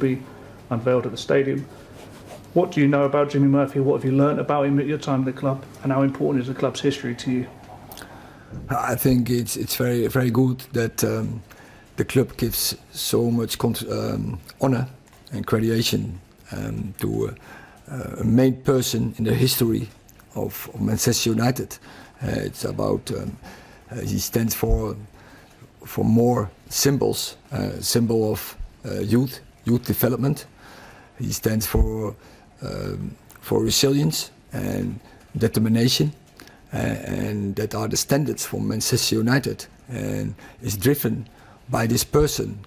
be unveiled at the stadium. What do you know about Jimmy Murphy? What have you learnt about him at your time at the club? And how important is the club's history to you? I think it's very, very good that the club gives so much honor and creditation to a main person in the history of Manchester United. It's about he stands for more symbols, symbol of youth development. He stands for resilience and determination, and that are the standards for Manchester United, and is driven by this person.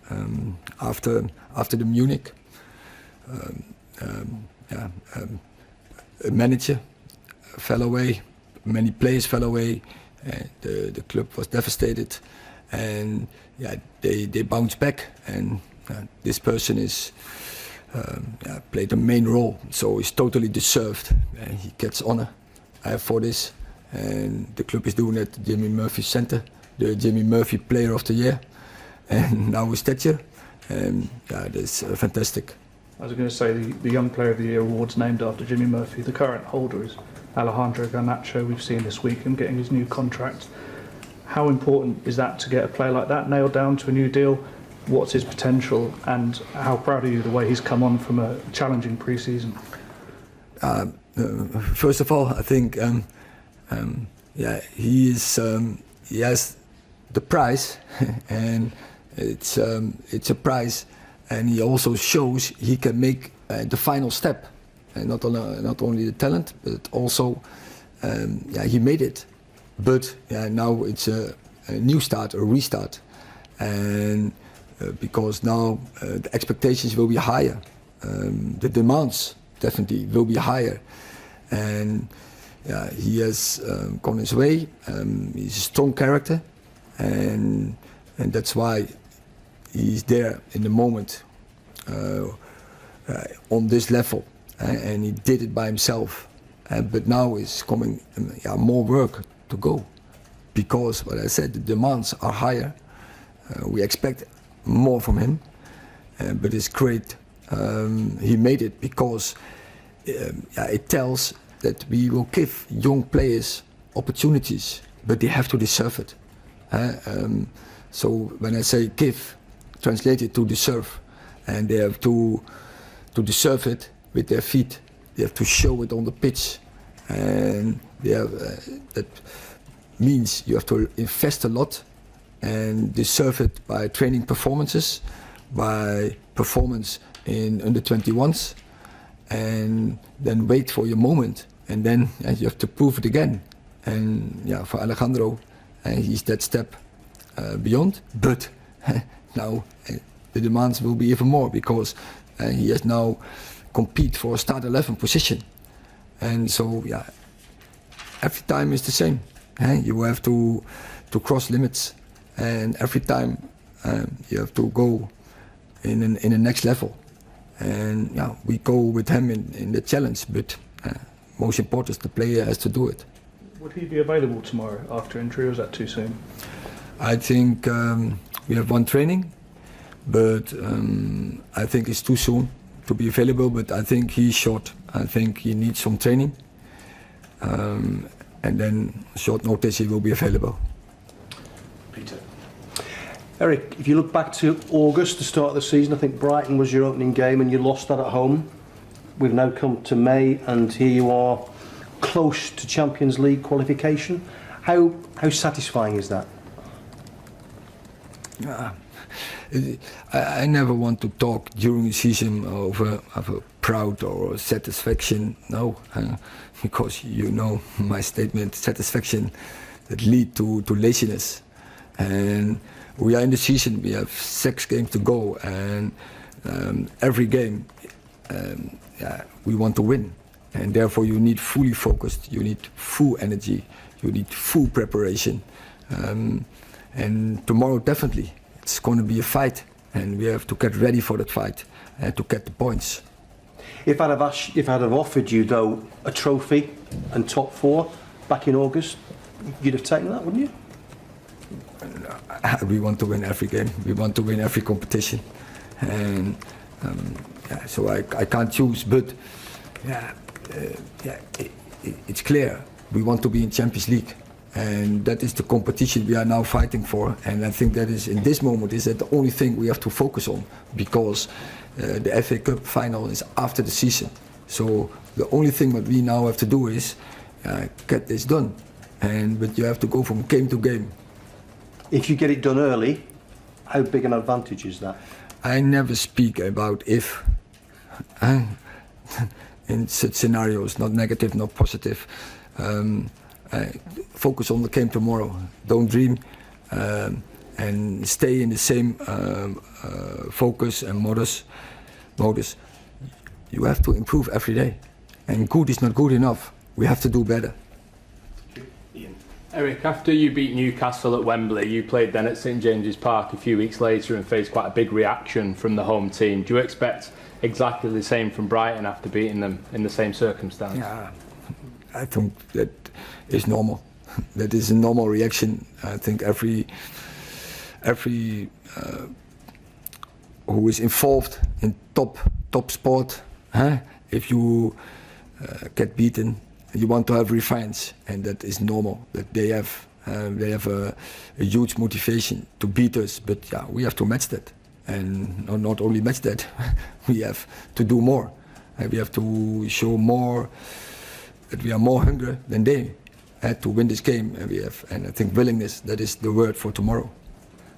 After the Munich, a manager fell away, many players fell away, the club was devastated, and they bounced back, and this person is played a main role, so he's totally deserved, and he gets honor for this, and the club is doing it. Jimmy Murphy Center, the Jimmy Murphy Player of the Year, and now his statue, and that's fantastic. I was going to say the Young Player of the Year award's named after Jimmy Murphy. The current holder is Alejandro Garnacho. We've seen this week him getting his new contract. How important is that to get a player like that nailed down to a new deal? What's his potential, and how proud are you the way he's come on from a challenging pre-season? First of all, I think he has the prize, and it's a prize, and he also shows he can make the final step, and not only the talent, but also he made it. But now it's a new start, a restart, and because now the expectations will be higher, the demands definitely will be higher, and he has gone his way. He's a strong character, and that's why he's there in the moment on this level, and he did it by himself. But now is coming more work to go, because what I said, the demands are higher. We expect more from him, but it's great. He made it because it tells that we will give young players opportunities, but they have to deserve it. So when I say give, translate it to deserve, and they have to deserve it with their feet. They have to show it on the pitch, and they have, that means you have to invest a lot and deserve it by training performances, by performance in under 21s, and then wait for your moment, and then you have to prove it again. And for Alejandro, he's that step beyond, but now the demands will be even more, because he has now compete for a start 11 position, and so every time is the same. You have to cross limits, and every time you have to go in the next level, and we go with him in the challenge, but most important is the player has to do it. Would he be available tomorrow after injury, or is that too soon? I think we have one training, but I think it's too soon to be available, but I think he's short. I think he needs some training, and then short notice he will be available. Peter. Erik, if you look back to August, the start of the season, I think Brighton was your opening game and you lost that at home. We've now come to May and here you are close to Champions League qualification. How satisfying is that? I never want to talk during the season of a proud or satisfaction, no, because you know my statement, satisfaction that lead to laziness. And we are in the season, we have 6 games to go, and every game we want to win, and therefore you need fully focused, you need full energy, you need full preparation, and tomorrow definitely it's going to be a fight, and we have to get ready for that fight and to get the points. If I'd have offered you though a trophy and top 4 back in August, you'd have taken that, wouldn't you? We want to win every game. We want to win every competition, and So I can't choose, but it's clear we want to be in Champions League, and that is the competition we are now fighting for. And I think that is in this moment is that the only thing we have to focus on, because the FA Cup final is after the season. So the only thing that we now have to do is get this done, but you have to go from game to game. If you get it done early, how big an advantage is that? I never speak about if in such scenarios, not negative, not positive. Focus on the game tomorrow. Don't dream, and stay in the same focus and modus. You have to improve every day, and good is not good enough. We have to do better. Erik, after you beat Newcastle at Wembley, you played then at St James's Park a few weeks later and faced quite a big reaction from the home team. Do you expect exactly the same from Brighton after beating them in the same circumstance? Yeah, I think that is normal. That is a normal reaction. I think every who is involved in top sport, if you get beaten, you want to have revenge, and that is normal. That they have a huge motivation to beat us, but we have to match that, and not only match that, we have to do more. We have to show more that we are more hungry than they to win this game, and I think willingness. That is the word for tomorrow.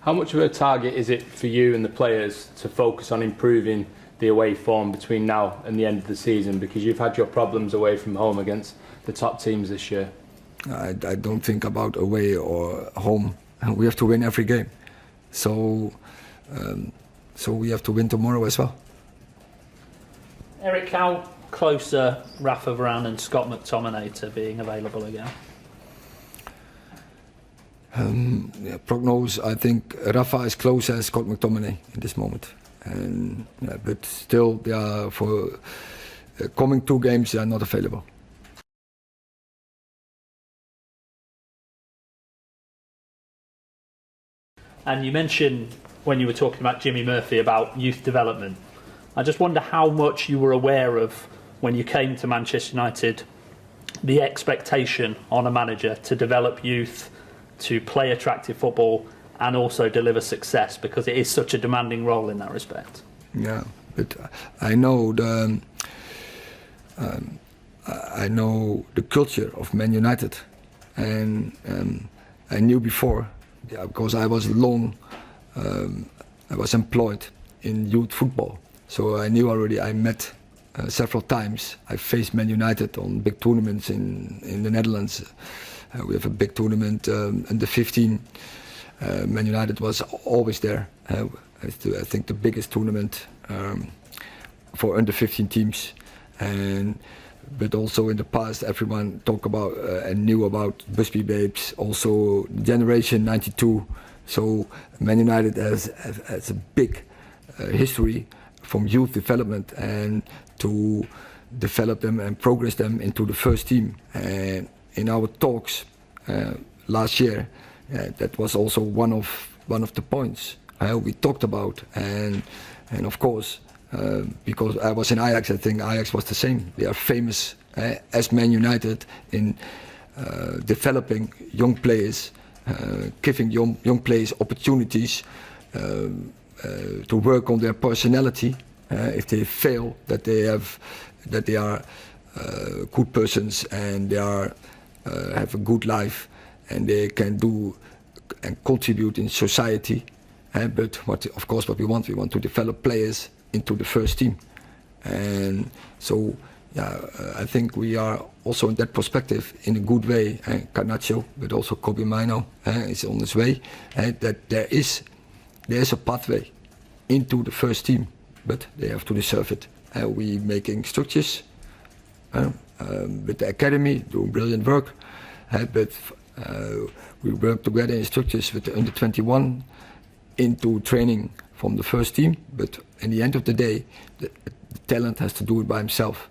How much of a target is it for you and the players to focus on improving the away form between now and the end of the season, because you've had your problems away from home against the top teams this year? I don't think about away or home. We have to win every game, so we have to win tomorrow as well. Erik, how close are Rafa Varane and Scott McTominay to being available again? Prognose, I think Rafa is closer as Scott McTominay in this moment. But still, they are for coming 2 games. They are not available. And you mentioned when you were talking about Jimmy Murphy about youth development. I just wonder how much you were aware of when you came to Manchester United, the expectation on a manager to develop youth, to play attractive football, and also deliver success, because it is such a demanding role in that respect. Yeah, but I know the culture of Man United, and I knew before, because I was employed in youth football, so I knew already. I met several times. I faced Man United on big tournaments in the Netherlands. We have a big tournament under 15. Man United was always there. I think the biggest tournament for under 15 teams, but also in the past everyone talked about and knew about Busby Babes, also Generation 92. So Man United has a big history from youth development and to develop them and progress them into the first team. And in our talks last year, that was also one of the points we talked about, and of course because I was in Ajax, I think Ajax was the same. They are famous as Man United in developing young players, giving young players opportunities to work on their personality. If they fail, that they are good persons and they have a good life and they can do and contribute in society. But what we want to develop players into the first team. And so, I think we are also in that perspective in a good way. Garnacho, but also Kobe Mino is on his way. That there is a pathway into the first team, but they have to deserve it. We making structures with the academy, doing brilliant work. But we work together in structures with the under 21 into training from the first team. But in the end of the day, the talent has to do it by himself.